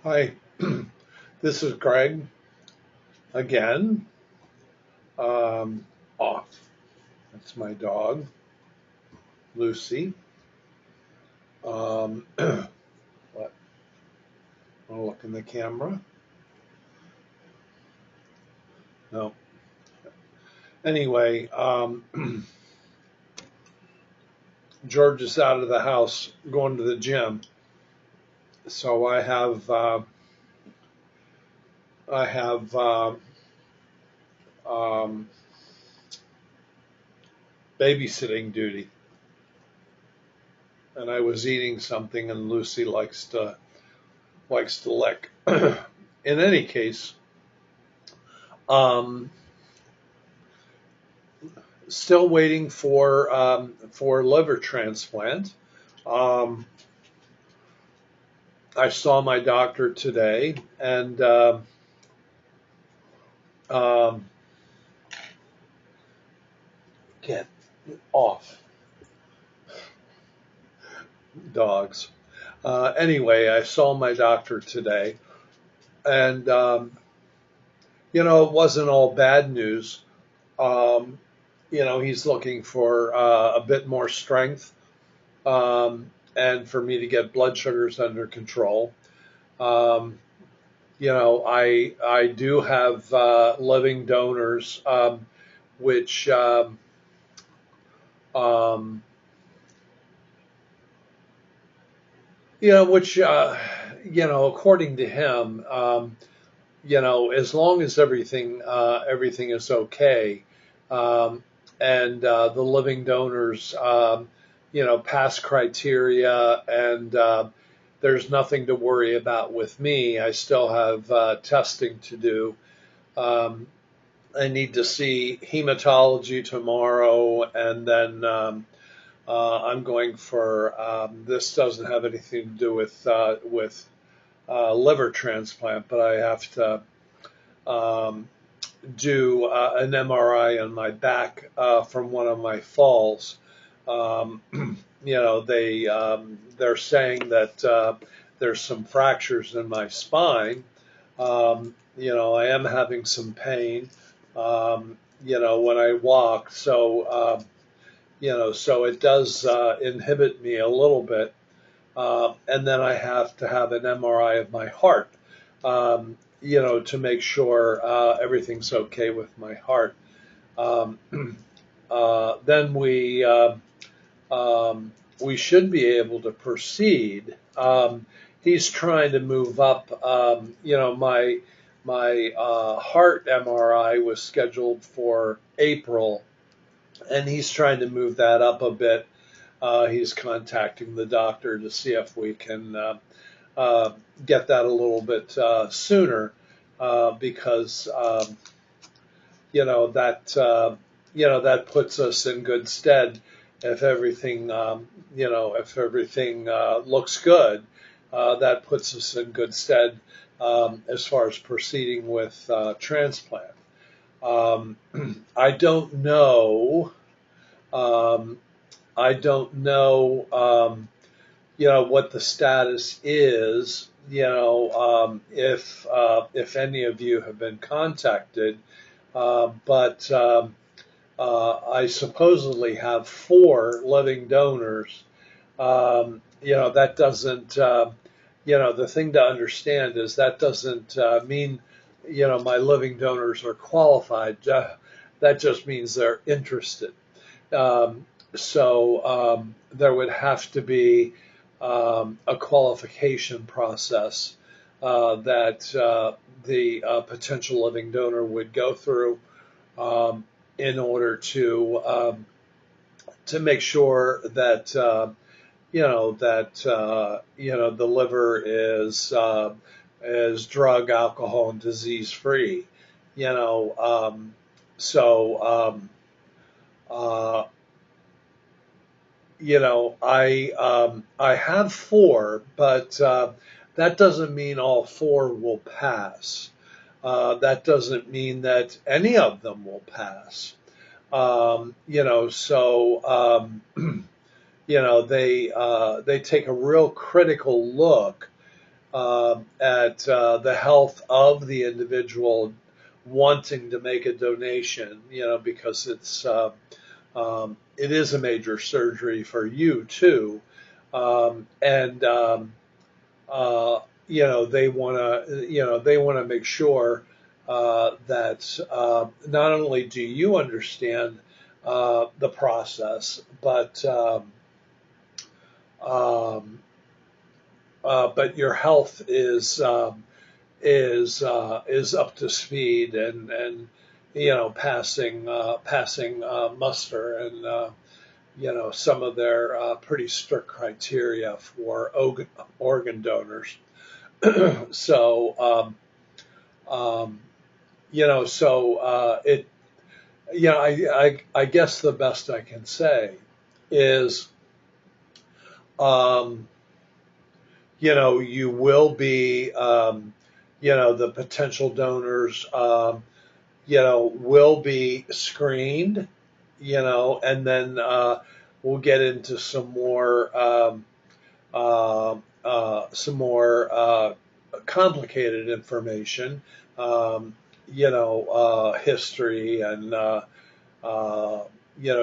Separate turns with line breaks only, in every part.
Hi, this is Greg again. Um, Off. That's my dog, Lucy. What? Want to look in the camera? No. Anyway, George is out of the house going to the gym, so I have um, babysitting duty, and I was eating something, and Lucy likes to lick. In any case, um, still waiting for liver transplant. Um, I saw my doctor today, and um, get off dogs. Anyway, I saw my doctor today, and it wasn't all bad news. Um, he's looking for a bit more strength, and for me to get blood sugars under control. Um, I do have living donors, which um, which according to him, as long as everything is okay, um, and the living donors, pass criteria, and there's nothing to worry about with me. I still have testing to do. Um, I need to see hematology tomorrow, and then I'm going for this doesn't have anything to do with liver transplant, but I have to um, do an MRI on my back from one of my falls. Um, they're saying that there's some fractures in my spine. I am having some pain. When I walk, so it does inhibit me a little bit. And then I have to have an MRI of my heart, to make sure everything's okay with my heart. Um, then we should be able to proceed. He's trying to move up. My heart MRI was scheduled for April, and he's trying to move that up a bit. He's contacting the doctor to see if we can uh, get that a little bit sooner, because that puts us in good stead if everything looks good. That puts us in good stead as far as proceeding with transplant. Um, I don't know. Um, I don't know. What the status is. If any of you have been contacted, but I supposedly have 4 living donors. That doesn't. The thing to understand is that doesn't mean my living donors are qualified. That just means they're interested. So there would have to be a qualification process that the potential living donor would go through um, in order to make sure that the liver is drug, alcohol, and disease free. You know, so uh, I have 4, but that doesn't mean all 4 will pass. That doesn't mean that any of them will pass. So they take a real critical look at the health of the individual wanting to make a donation, because it is a major surgery for you too. And they want to make sure that not only do you understand the process, um, but your health is up to speed and passing muster, and some of their pretty strict criteria for organ donors. So um, it I guess the best I can say is um, you will be the potential donors will be screened, and then we'll get into some more complicated information, history and uh,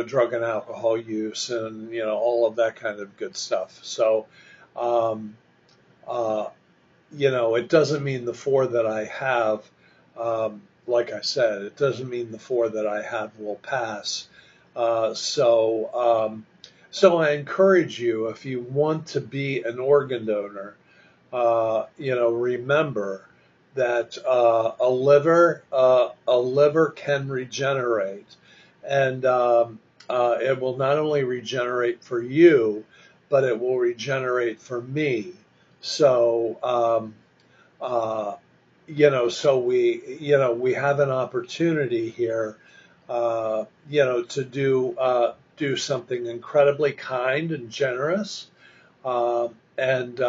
drug and alcohol use, and all of that kind of good stuff. So, um, uh, it doesn't mean the four that I have, like I said, it doesn't mean the four that I have will pass. So I encourage you, if you want to be an organ donor, remember that a liver can regenerate, and it will not only regenerate for you, but it will regenerate for me. So, uh, we have an opportunity here, to do something incredibly kind and generous, and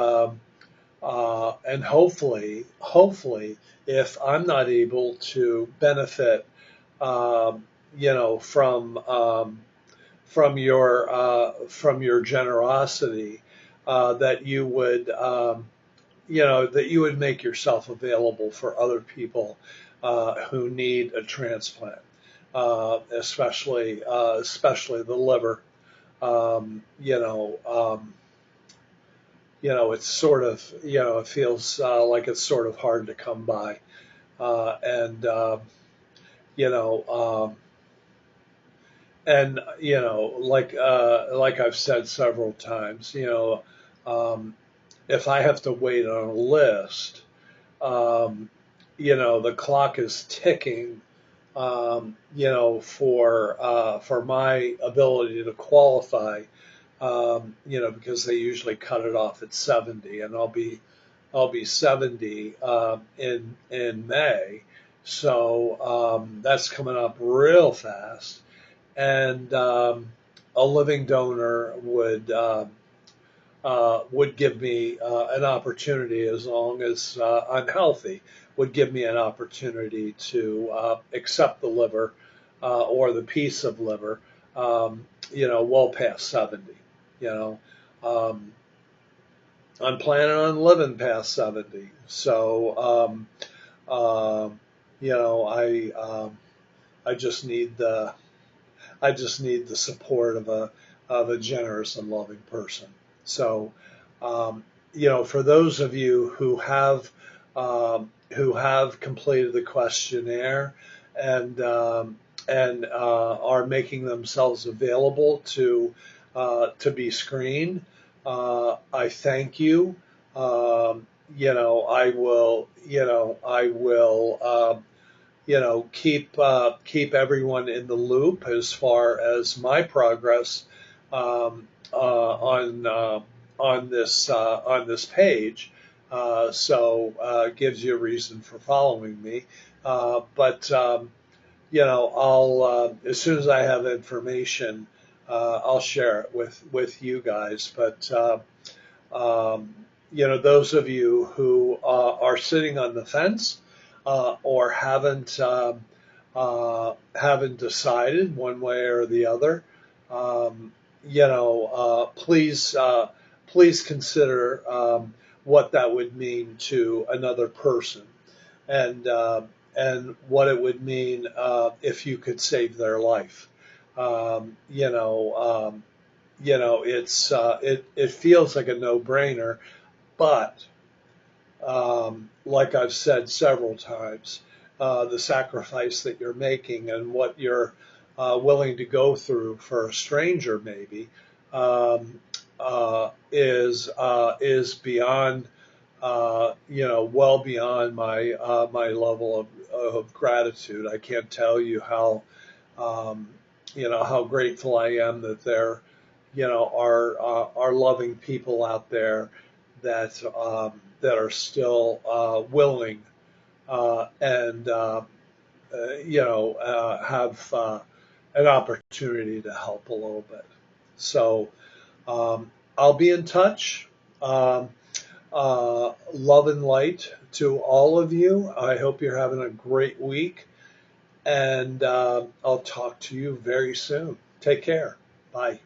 hopefully, if I'm not able to benefit, from your generosity, that you would make yourself available for other people who need a transplant, especially the liver. Um, you know, um, it's sort of, it feels like it's sort of hard to come by, and you know, like I've said several times, if I have to wait on a list, um, the clock is ticking, for my ability to qualify, because they usually cut it off at 70, and I'll be 70 in May, so that's coming up real fast, and a living donor would give me an opportunity, as long as I'm healthy, would give me an opportunity to accept the liver, or the piece of liver, well past 70. You know, um, I'm planning on living past 70, so I just need the support of a generous and loving person. So, for those of you who have completed the questionnaire, and are making themselves available to be screened, I thank you. I will keep everyone in the loop as far as my progress, on this page. It gives you a reason for following me. But I'll, as soon as I have information, I'll share it with you guys. But those of you who are sitting on the fence, or haven't decided one way or the other, please consider what that would mean to another person, and what it would mean if you could save their life. Um, you know, um, it feels like a no-brainer, but like I've said several times, the sacrifice that you're making and what you're willing to go through for a stranger, maybe, um, is beyond, well beyond my level of gratitude. I can't tell you um, how grateful I am that there, are loving people out there that are still willing and have an opportunity to help a little bit. So I'll be in touch. Um, love and light to all of you. I hope you're having a great week, and I'll talk to you very soon. Take care. Bye.